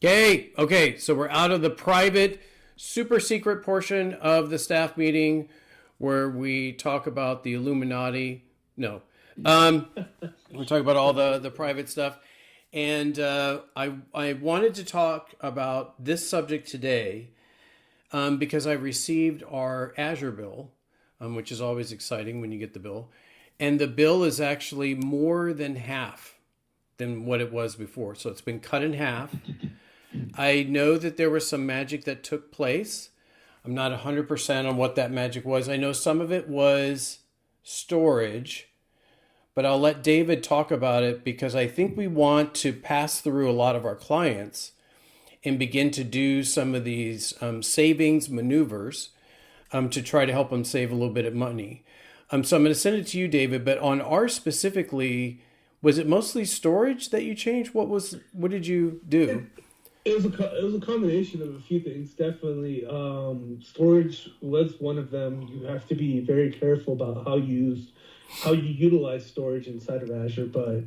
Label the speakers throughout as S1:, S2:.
S1: Okay, okay. So we're out of the private, super secret portion of the staff meeting where we talk about the Illuminati. No, um, we're talking about all the private stuff. And I wanted to talk about this subject today because I received our Azure bill, which is always exciting when you get the bill. And the bill is actually more than half than what it was before. So it's been cut in half. I know that there was some magic that took place. I'm not 100% on what that magic was. I know some of it was storage, but I'll let David talk about it because I think we want to pass through a lot of our clients and begin to do some of these savings maneuvers to try to help them save a little bit of money. So I'm going to send it to you, David, but on ours specifically, was it mostly storage that you changed? What did you do?
S2: It was a combination of a few things. Definitely, storage was one of them. You have to be very careful about how you utilize storage inside of Azure. But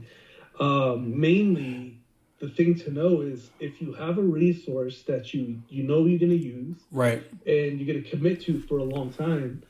S2: mainly, the thing to know is if you have a resource that you know you're going to use
S1: Right.
S2: and you're going to commit to for a long time,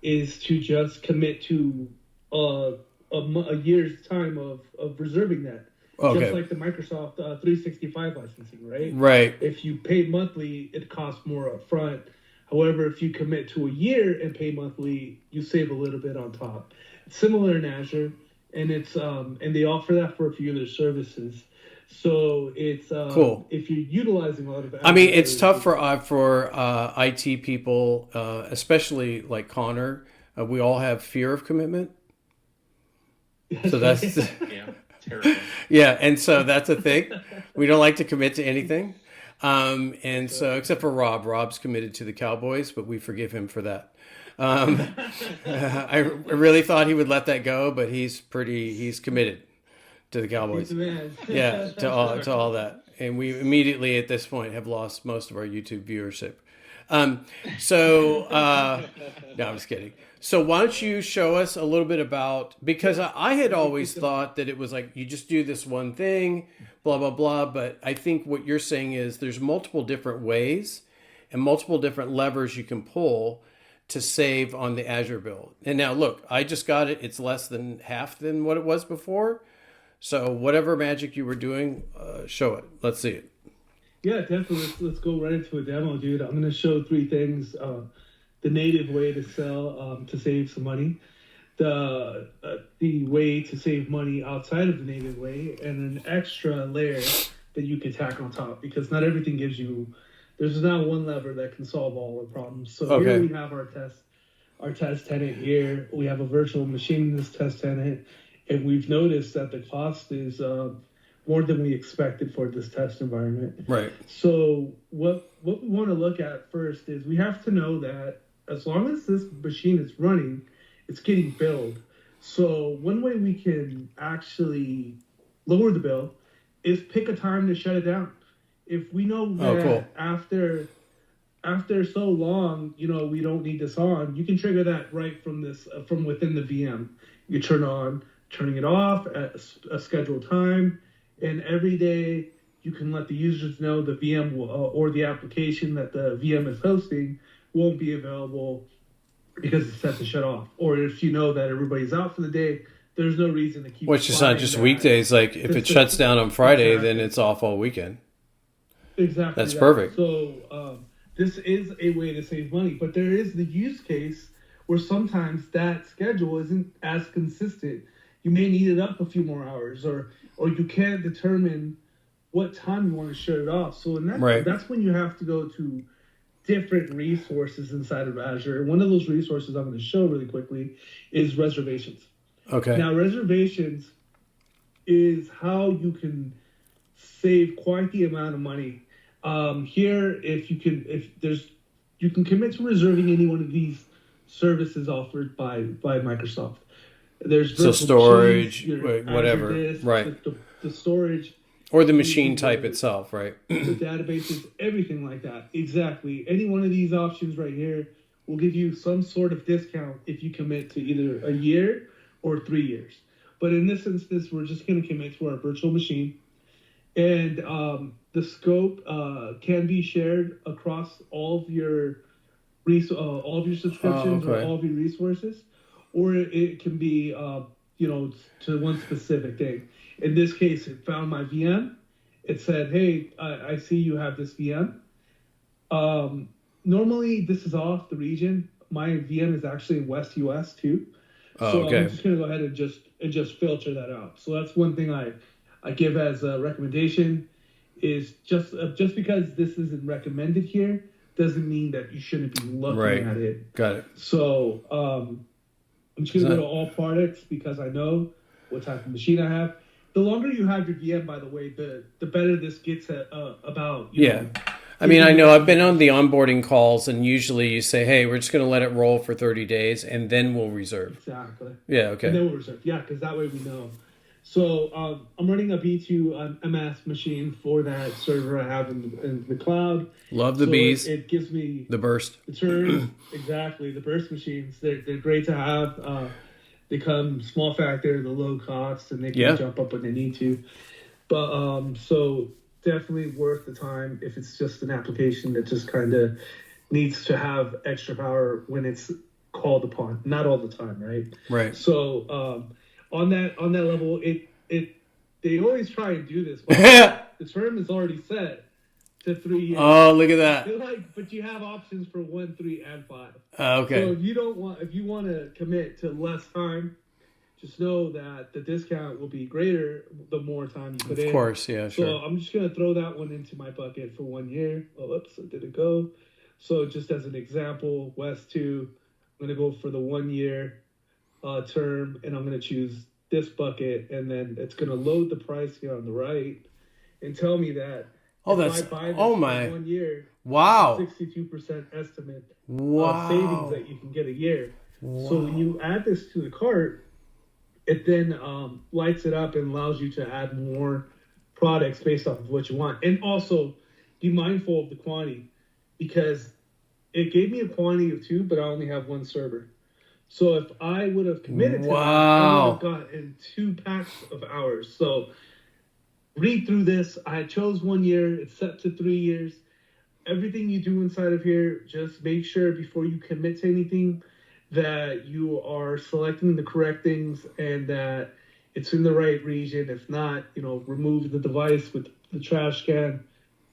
S2: is to just commit to a year's time of reserving that. Just
S1: Okay.
S2: like the Microsoft 365 licensing, right?
S1: Right.
S2: If you pay monthly, it costs more upfront. However, if you commit to a year and pay monthly, you save a little bit on top. It's similar in Azure, and and they offer that for a few other services. So it's
S1: Cool.
S2: if you're utilizing a lot of
S1: I
S2: Azure
S1: mean, it's tough
S2: services.
S1: for IT people, especially like Connor. We all have fear of commitment, so
S2: That's
S1: that's
S2: right.
S3: Yeah, terrifying.
S1: yeah, and so that's a thing. We don't like to commit to anything, and
S2: That's
S1: so
S2: right.
S1: except for Rob. Rob's committed to the Cowboys, but we forgive him for that. Um, I really thought he would let that go, but he's committed to the
S2: He's the
S1: Cowboys.
S2: man.
S1: Yeah, to all that, and we immediately at this point have lost most of our YouTube viewership. Um, so no, I'm just kidding. So why don't you show us a little bit about because I had
S2: I think
S1: always thought that it was like you just do this one thing, blah blah blah. But I think what you're saying is there's multiple different ways and multiple different levers you can pull to save on the Azure bill. And now look, I just got it. It's less than half than what it was before. So whatever magic you were doing, show it. Let's see it.
S2: Yeah, definitely. Let's go right into a demo, dude. I'm gonna show three things. The native way to sell to save some money, the way to save money outside of the native way, and an extra layer that you can tack on top because not everything gives you. There's not one lever that can solve all the problems. So here
S1: Okay.
S2: we have our test tenant here. We have a virtual machine in this test tenant, and we've noticed that the cost is more than we expected for this test environment.
S1: Right.
S2: So what we want to look at first is we have to know that as long as this machine is running, it's getting billed. So one way we can actually lower the bill is pick a time to shut it down. If we know
S1: Oh, cool.
S2: that after so long, we don't need this on, you can trigger that right from this from within the VM. You turn on, turning it off at a scheduled time, and every day you can let the users know the VM will, or the application that the VM is hosting won't be available because it's set to shut off. Or if you know that everybody's out for the day, there's no reason to keep
S1: Which is not
S2: applying
S1: just
S2: that.
S1: weekdays. Like if it shuts down on Friday, then
S2: Exactly.
S1: it's off all weekend.
S2: Exactly
S1: That's
S2: that.
S1: perfect.
S2: So this is a way to save money, but there is the use case where sometimes that schedule isn't as consistent. You may need it up a few more hours, or you can't determine what time you want to shut it off. So in
S1: Right.
S2: that's when you have to go to different resources inside of Azure. And one of those resources I'm going to show really quickly is reservations.
S1: Okay.
S2: Now, reservations is how you can save quite the amount of money. Here, you can commit to reserving any one of these services offered by Microsoft. There's
S1: So
S2: virtual machines,
S1: storage,
S2: your Azure
S1: whatever.
S2: disk,
S1: Right.
S2: the storage,
S1: Or the machine type
S2: the
S1: itself. Right.
S2: the databases, everything like that. Exactly. Any one of these options right here will give you some sort of discount if you commit to either a year or 3 years. But in this instance, we're just going to commit to our virtual machine. And the scope can be shared across all of your subscriptions or
S1: Okay.
S2: all of your resources, or it can be to one specific thing. In this case, it found my VM. It said, "Hey, I see you have this VM. Normally, this is off the region. My VM is actually in West US too,
S1: Oh,
S2: so I'm
S1: okay.
S2: just gonna go ahead and just filter that out." So that's one thing I give as a recommendation is just because this isn't recommended here doesn't mean that you shouldn't be looking
S1: Right.
S2: at it.
S1: Got it.
S2: So I'm just gonna go to all products because I know what type of machine I have. The longer you have your VM, by the way, the better this gets at about
S1: Yeah. I mean,
S2: giving
S1: I
S2: you
S1: know I've been on the
S2: recommendations.
S1: onboarding calls, and usually you say, "Hey, we're just going to let it roll for 30 days, and then we'll reserve."
S2: Exactly.
S1: Yeah.
S2: And
S1: Okay.
S2: then we'll reserve. Yeah, because that way we know. So I'm running a B2 MS machine for that server I have in the cloud.
S1: Love the
S2: So
S1: bees,
S2: it gives me
S1: the burst.
S2: the turn exactly the burst machines. They're great to have. They come small factor, the low cost, and they can
S1: Yeah.
S2: jump up when they need to. But so definitely worth the time if it's just an application that just kind of needs to have extra power when it's called upon. Not all the time, right?
S1: Right.
S2: So on that level, it they always try and do this. But the term is already set to 3 years.
S1: Oh, look at that.
S2: They're like, but you have options for 1, 3, and 5. So
S1: Okay.
S2: if you want to commit to less time, just know that the discount will be greater the more time you put
S1: Of
S2: in.
S1: course. Yeah.
S2: So
S1: Sure.
S2: I'm just gonna throw that one into my bucket for 1 year. Oh, oops, it didn't go. So just as an example, West 2, I'm gonna go for the 1 year term, and I'm gonna choose this bucket, and then it's gonna load the price here on the right and tell me that
S1: Oh,
S2: if I
S1: that's.
S2: buy this
S1: Oh
S2: for
S1: my.
S2: 1 year, it's a
S1: Wow.
S2: 62% estimate savings
S1: Wow.
S2: that you can get a year. So when
S1: Wow.
S2: you add this to the cart, it then lights it up and allows you to add more products based off of what you want. And also be mindful of the quantity because it gave me a quantity of 2, but I only have 1 server. So if I would have committed to that, I would have
S1: Wow.
S2: gotten 2 packs of hours. So read through this. I chose 1 year. It's set to 3 years. Everything you do inside of here, just make sure before you commit to anything that you are selecting the correct things and that it's in the right region. If not, remove the device with the trash can,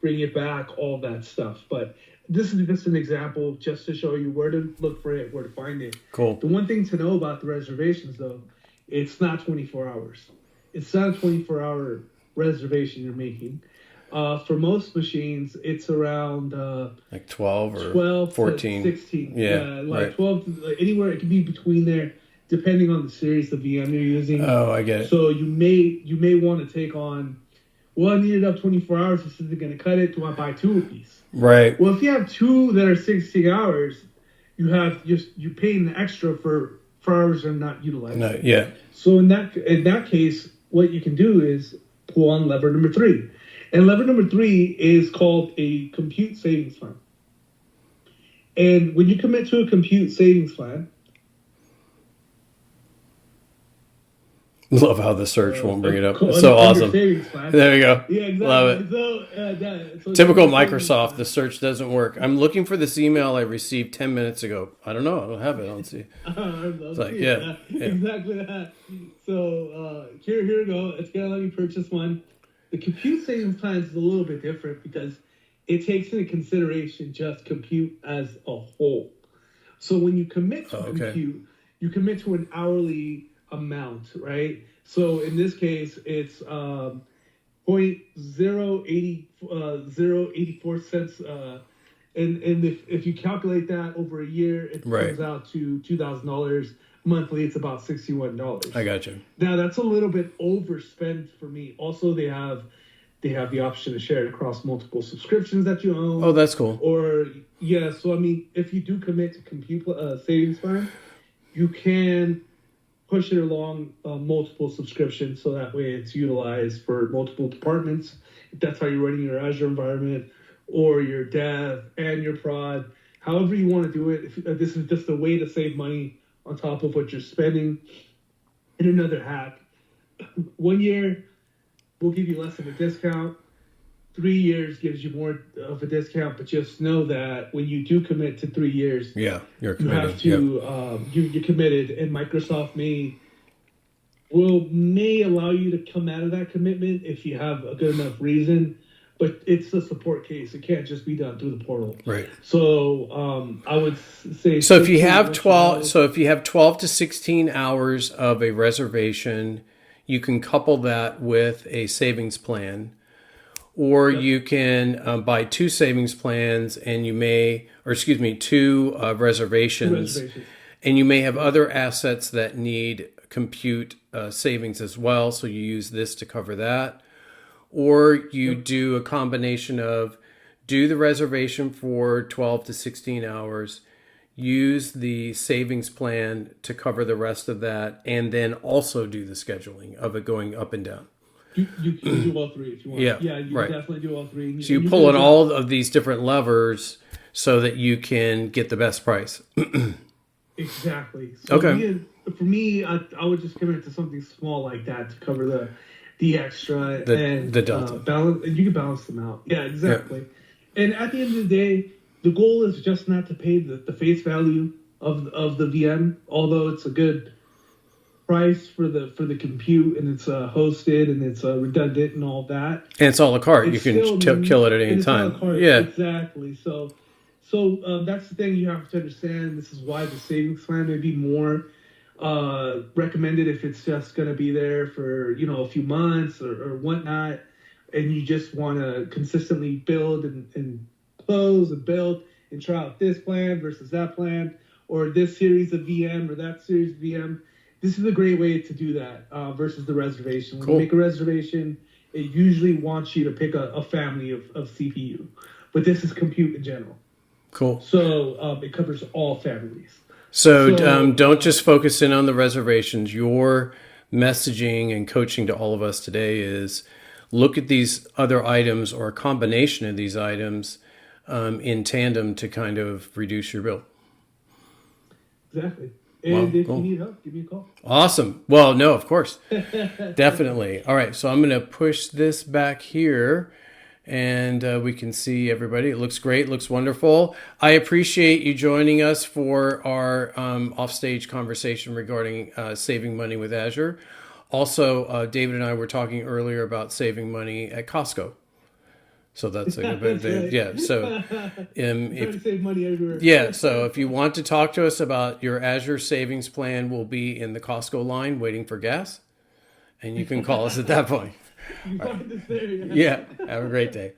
S2: bring it back, all that stuff. But this is just an example just to show you where to look for it, where to find it.
S1: Cool.
S2: The one thing to know about the reservations, though, it's not 24 hours. It's not a 24-hour reservation you're making. For most machines, it's around
S1: Like 12 or
S2: 12 to
S1: 14.
S2: 16.
S1: Yeah.
S2: Like
S1: Right.
S2: 12 to anywhere. It can be between there, depending on the series of VM you're using.
S1: Oh, I get it.
S2: So you may want to take on. Well, I needed up 24 hours. This isn't going to cut it. Do I buy 2 of these?
S1: Right.
S2: Well, if you have 2 that are 16 hours, you're paying the extra for hours that are not utilized.
S1: No. Yeah.
S2: So in that case, what you can do is pull on lever number 3. And lever number 3 is called a compute savings plan. And when you commit to a compute savings plan,
S1: Love how the search won't bring it up. It's
S2: under
S1: so awesome.
S2: savings plan.
S1: There we go.
S2: Yeah, exactly.
S1: Love it.
S2: So
S1: Typical
S2: under savings
S1: Microsoft,
S2: plan.
S1: the search doesn't work. I'm looking for this email I received 10 minutes ago. I don't know. I don't have it. I don't see.
S2: It's
S1: like, yeah.
S2: Exactly that. So here we go. It's gonna let me purchase one. The compute savings plan is a little bit different because it takes into consideration just compute as a whole. So when you commit to compute, you commit to an hourly amount, right? So in this case, it's 0.084 cents. And if you calculate that over a year, it comes out to $2,000 monthly. It's about $61.
S1: I got you.
S2: Now that's a little bit overspent for me. Also, they have the option to share it across multiple subscriptions that you own.
S1: Oh, that's cool.
S2: Or so I mean, if you do commit to compute savings plan, you can push it along multiple subscriptions so that way it's utilized for multiple departments. If that's how you're running your Azure environment or your dev and your prod, however you want to do it. This is just a way to save money on top of what you're spending. And another hack, 1 year, we'll give you less of a discount. 3 years gives you more of a discount, but just know that when you do commit to 3 years,
S1: Yeah, you're
S2: you
S1: committed.
S2: have to you're committed, and Microsoft may allow you to come out of that commitment if you have a good enough reason. But it's a support case; it can't just be done through the portal.
S1: Right.
S2: So I would say
S1: so if you have 12 to 16 hours of a reservation, you can couple that with a savings plan. Or you can buy two savings plans, and two reservations, and you may have other assets that need compute savings as well. So you use this to cover that, or you do a combination of do the reservation for 12 to 16 hours, use the savings plan to cover the rest of that, and then also do the scheduling of it going up and down.
S2: You can do all three if you want.
S1: Yeah,
S2: you
S1: right.
S2: can definitely do all three.
S1: So you pull in all of these different levers so that you can get the best price.
S2: Exactly. So
S1: okay.
S2: For me, I would just commit to something small like that to cover the extra and
S1: the delta.
S2: Balance, and you can balance them out. Yeah, exactly. Yeah. And at the end of the day, the goal is just not to pay the face value of the VM, although it's a good price for the compute, and it's hosted, and it's redundant and all that.
S1: And it's a la carte. You can kill it at any time. Yeah,
S2: exactly. So that's the thing you have to understand. This is why the savings plan may be more recommended if it's just going to be there for a few months or whatnot, and you just want to consistently build and close and build and try out this plan versus that plan, or this series of VM or that series of VM. This is a great way to do that versus the reservation. When you make a reservation, it usually wants you to pick a family of CPU. But this is compute in general.
S1: Cool.
S2: So it covers all families.
S1: So don't just focus in on the reservations. Your messaging and coaching to all of us today is look at these other items or a combination of these items in tandem to kind of reduce your bill.
S2: Exactly. And if you need help, give me a call.
S1: Awesome. Well, no, of course. Definitely. All right. So I'm going to push this back here and we can see everybody. It looks great. Looks wonderful. I appreciate you joining us for our offstage conversation regarding saving money with Azure. Also, David and I were talking earlier about saving money at Costco. So that's a good bit.
S2: Right.
S1: Yeah. So,
S2: trying to save money everywhere.
S1: Yeah. So if you want to talk to us about your Azure savings plan, we'll be in the Costco line waiting for gas, and you can call us at that point.
S2: You find us there.
S1: Yeah. Have a great day.